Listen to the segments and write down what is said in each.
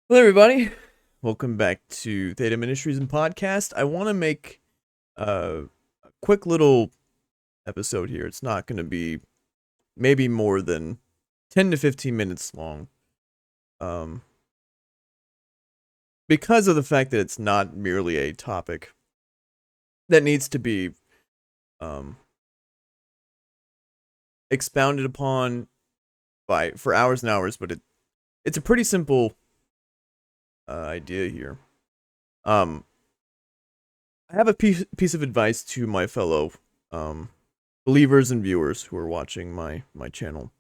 Hello, everybody. Welcome back to Theta Ministries and Podcast. I want to make a quick little episode here. It's not going to be maybe more than 10 to 15 minutes long. Um, because of the fact that it's not merely a topic that needs to be um, expounded upon for hours and hours, but it's a pretty simple idea here. I have a piece of advice to my fellow um, believers and viewers who are watching my channel.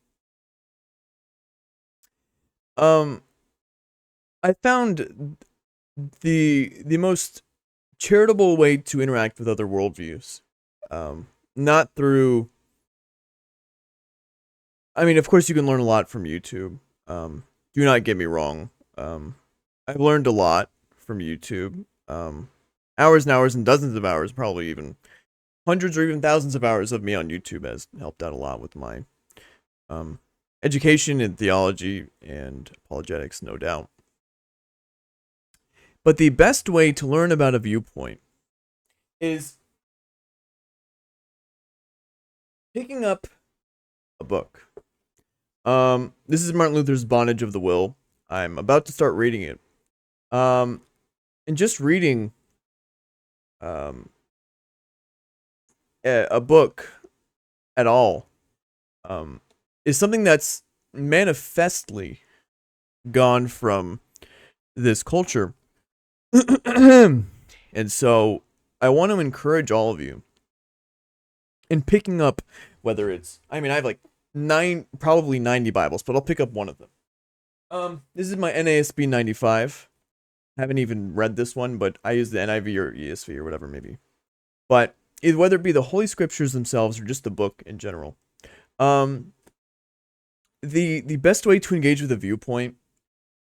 Um, I found the most charitable way to interact with other worldviews, not through. I mean, of course, you can learn a lot from YouTube. Do not get me wrong. I've learned a lot from YouTube. Hours and hours and dozens of hours, probably even hundreds or even thousands of hours of me on YouTube has helped out a lot with my education in theology and apologetics, no doubt. But the best way to learn about a viewpoint is picking up a book. This is Martin Luther's Bondage of the Will. I'm about to start reading it. And just reading a book at all is something that's manifestly gone from this culture. And so I want to encourage all of you in picking up, whether it's, I have like probably 90 Bibles, but I'll pick up one of them. This is my NASB 95. Haven't even read this one, but I use the NIV or ESV or whatever, maybe. But whether it be the Holy Scriptures themselves or just the book in general, the best way to engage with a viewpoint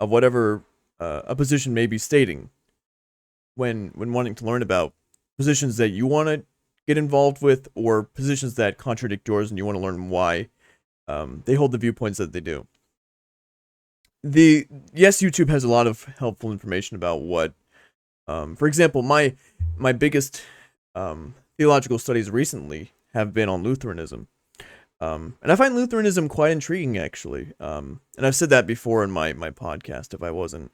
of whatever a position may be stating when wanting to learn about positions that you want to get involved with or positions that contradict yours and you want to learn why they hold the viewpoints that they do. Yes, YouTube has a lot of helpful information about what, for example, my biggest theological studies recently have been on Lutheranism. And I find Lutheranism quite intriguing, actually. And I've said that before in my podcast. If I wasn't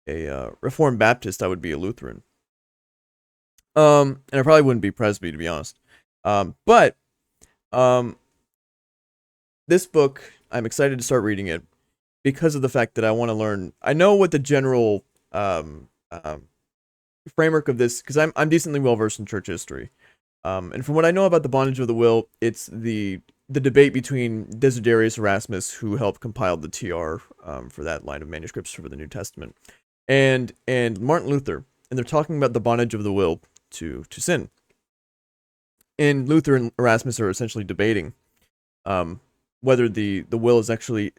a Reformed Baptist, I would be a Lutheran. And I probably wouldn't be Presby, to be honest. But this book, I'm excited to start reading it because of the fact that I want to learn. I know what the general framework of this, because I'm decently well versed in church history. And from what I know about the bondage of the will, it's the debate between Desiderius Erasmus, who helped compile the TR for that line of manuscripts for the New Testament, and Martin Luther, and they're talking about the bondage of the will to sin. And Luther and Erasmus are essentially debating whether the will is actually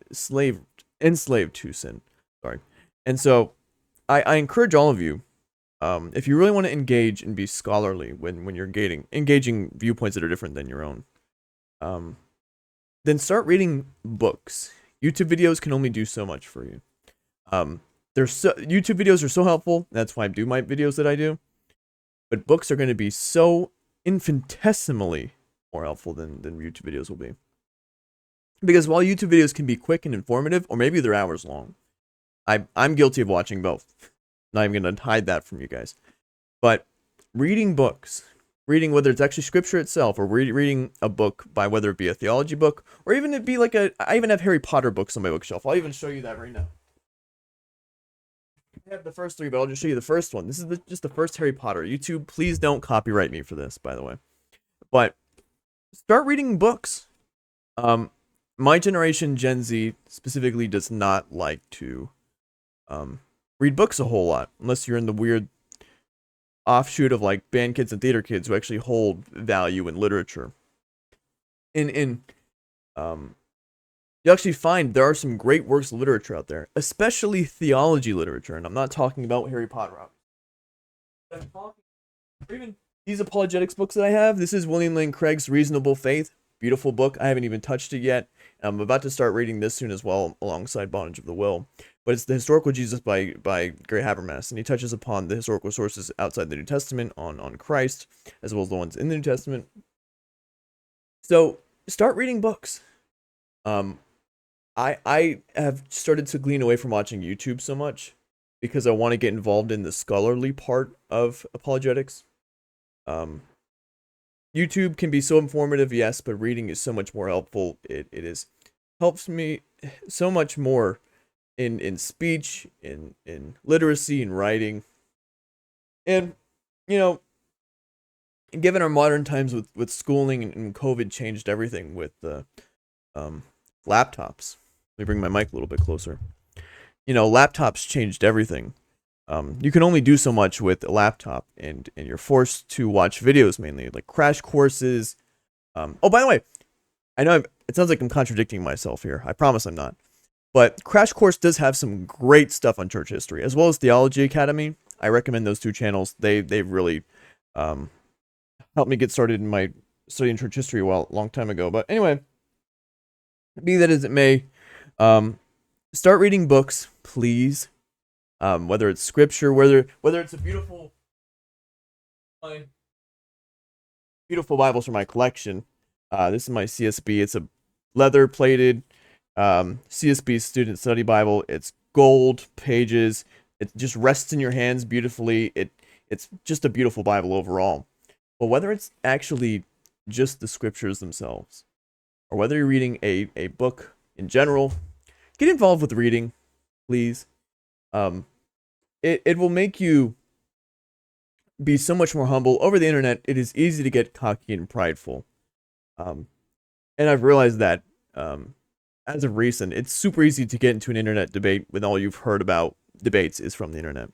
enslaved to sin. Sorry. And so I encourage all of you, if you really want to engage and be scholarly when you're engaging viewpoints that are different than your own, then start reading books. YouTube videos can only do so much for you. YouTube videos are so helpful. That's why I do my videos that I do. But books are going to be so infinitesimally more helpful than YouTube videos will be. Because while YouTube videos can be quick and informative, or maybe they're hours long, I'm guilty of watching both. Not even going to hide that from you guys. But reading books, reading whether it's actually scripture itself, or reading a book by whether it be a theology book, or even it be like I even have Harry Potter books on my bookshelf. I'll even show you that right now. I have the first three, but I'll just show you the first one. This is just the first Harry Potter. YouTube, please don't copyright me for this, by the way. But start reading books. My generation, Gen Z specifically, does not like to read books a whole lot, unless you're in the weird offshoot of like band kids and theater kids who actually hold value in literature. You actually find there are some great works of literature out there, especially theology literature, and I'm not talking about Harry Potter. I'm talking even these apologetics books that I have. This is William Lane Craig's Reasonable Faith. Beautiful book. I haven't even touched it yet. I'm about to start reading this soon as well, alongside Bondage of the Will. But it's The Historical Jesus by Gray Habermas, and he touches upon the historical sources outside the New Testament on Christ, as well as the ones in the New Testament. So start reading books. Um, I have started to glean away from watching YouTube so much because I want to get involved in the scholarly part of apologetics. Um, YouTube can be so informative, yes, but reading is so much more helpful. It is helps me so much more in speech, in literacy, in writing. And you know, given our modern times with schooling and COVID changed everything with the um, laptops. Let me bring my mic a little bit closer. Laptops changed everything. You can only do so much with a laptop, and you're forced to watch videos mainly, like crash courses. Oh, by the way, I know it sounds like I'm contradicting myself here. I promise I'm not. But Crash Course does have some great stuff on church history, as well as Theology Academy. I recommend those two channels. They've really um, helped me get started in my studying church history a long time ago. But anyway, be that as it may, start reading books, please. Whether it's scripture, whether it's a beautiful Bibles from my collection. This is my CSB. It's a leather-plated CSB Student Study Bible. It's gold pages. It just rests in your hands beautifully. It's just a beautiful Bible overall. But whether it's actually just the scriptures themselves, or whether you're reading a book in general, get involved with reading, please. It will make you be so much more humble. Over the internet, it is easy to get cocky and prideful. And I've realized that as of recent, it's super easy to get into an internet debate when all you've heard about debates is from the internet.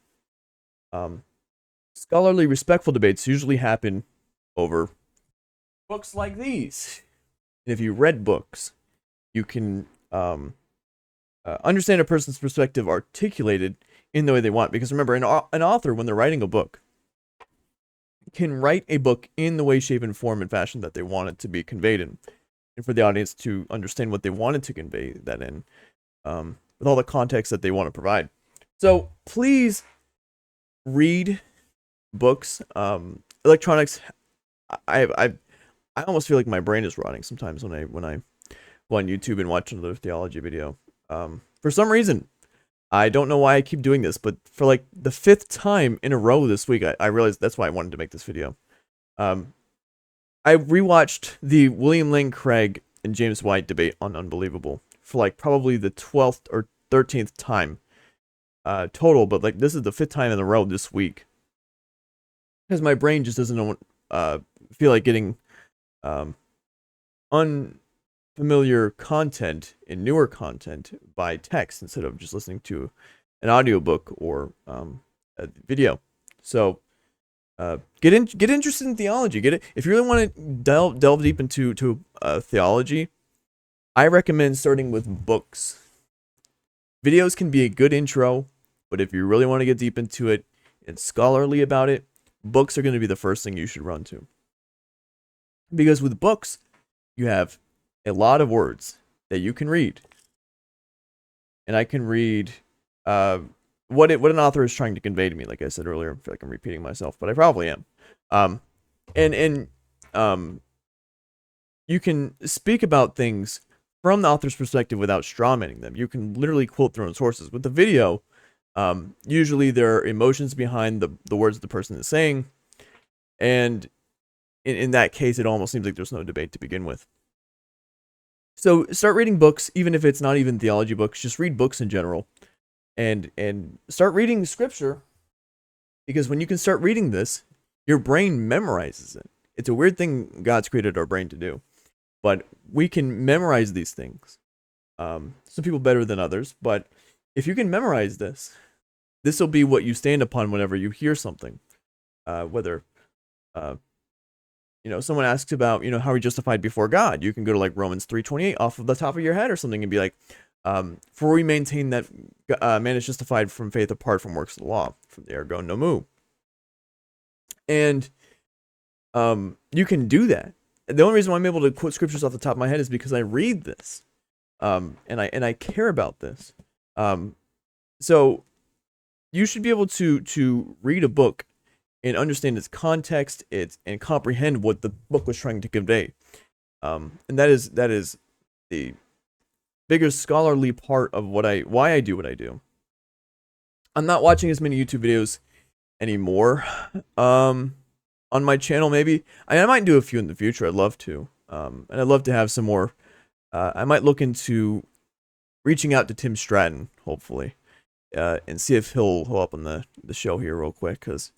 Scholarly, respectful debates usually happen over books like these. And if you read books, you can understand a person's perspective articulated in the way they want. Because remember, an author, when they're writing a book, can write a book in the way, shape, and form and fashion that they want it to be conveyed in, and for the audience to understand what they wanted to convey that in, with all the context that they want to provide. So please read books. Electronics. I almost feel like my brain is rotting sometimes when I go on YouTube and watch another theology video. For some reason, I don't know why I keep doing this, but for like the 5th time in a row this week, I realized that's why I wanted to make this video. I rewatched the William Lane Craig and James White debate on Unbelievable for like probably the 12th or 13th time total, but like this is the 5th time in a row this week. Because my brain just doesn't feel like getting unfamiliar content and newer content by text instead of just listening to an audiobook or a video. So get interested in theology. If you really want to delve deep into theology, I recommend starting with books. Videos can be a good intro, but if you really want to get deep into it and scholarly about it, books are going to be the first thing you should run to. Because with books, you have a lot of words that you can read. And I can read what an author is trying to convey to me. Like I said earlier, I feel like I'm repeating myself, but I probably am. And you can speak about things from the author's perspective without strawmanning them. You can literally quote their own sources. With the video, usually there are emotions behind the words the person is saying, and in that case, it almost seems like there's no debate to begin with. So start reading books, even if it's not even theology books. Just read books in general, and start reading scripture, because when you can start reading this, your brain memorizes it. It's a weird thing God's created our brain to do, but we can memorize these things. Some people better than others, but if you can memorize this, this will be what you stand upon whenever you hear something. Whether someone asks about, how are we justified before God? You can go to like Romans 3:28 off of the top of your head or something and be like, for we maintain that man is justified from faith apart from works of the law, from the ergo nomu. And you can do that. The only reason why I'm able to quote scriptures off the top of my head is because I read this. and I care about this. Um, so you should be able to read a book and understand its context, and comprehend what the book was trying to convey. And that is the biggest scholarly part of why I do what I do. I'm not watching as many YouTube videos anymore. On my channel, maybe I might do a few in the future. I'd love to. And I'd love to have some more. I might look into reaching out to Tim Stratton, hopefully, and see if he'll hop on the show here real quick. Cause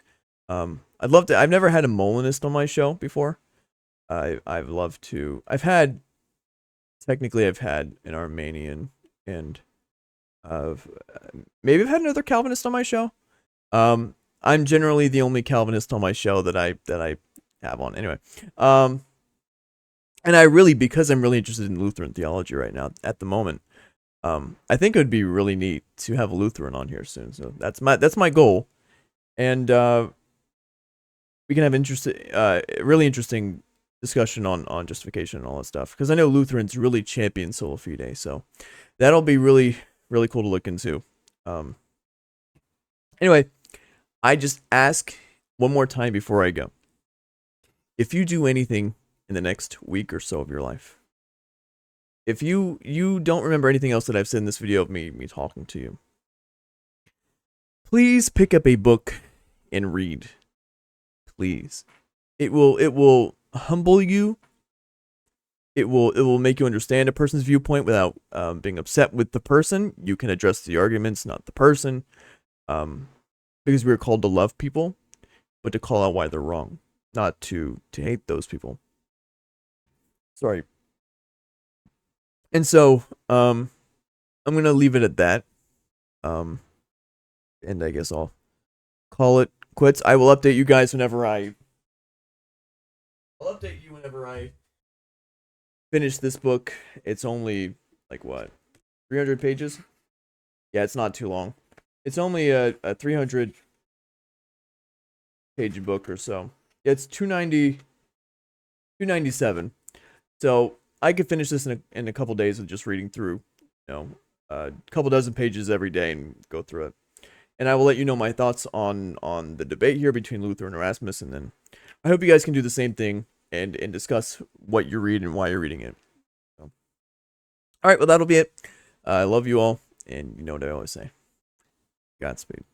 I'd love to. I've never had a Molinist on my show before. I've loved to. Technically I've had an Armenian, and maybe I've had another Calvinist on my show. I'm generally the only Calvinist on my show that I have on. Anyway, and I really, because I'm really interested in Lutheran theology right now at the moment, I think it would be really neat to have a Lutheran on here soon. So that's my goal, and we can have really interesting discussion on justification and all that stuff, because I know Lutherans really champion sola fide. So that'll be really cool to look into. Anyway, I just ask one more time before I go. If you do anything in the next week or so of your life, if you don't remember anything else that I've said in this video of me talking to you, please pick up a book and read. Please. It will humble you. It will make you understand a person's viewpoint without being upset with the person. You can address the arguments, not the person. Because we're called to love people, but to call out why they're wrong, not to hate those people. Sorry. And so, I'm gonna leave it at that. And I guess I'll call it quits. I will update you guys whenever I'll update you whenever I finish this book. It's only like what, 300 pages? Yeah, it's not too long. It's only a 300 page book or so. It's 297. So I could finish this in a couple days of just reading through, a couple dozen pages every day and go through it. And I will let you know my thoughts on the debate here between Luther and Erasmus, and then I hope you guys can do the same thing and discuss what you read and why you're reading it. So, all right, well, that'll be it. I love you all, and you know what I always say. Godspeed.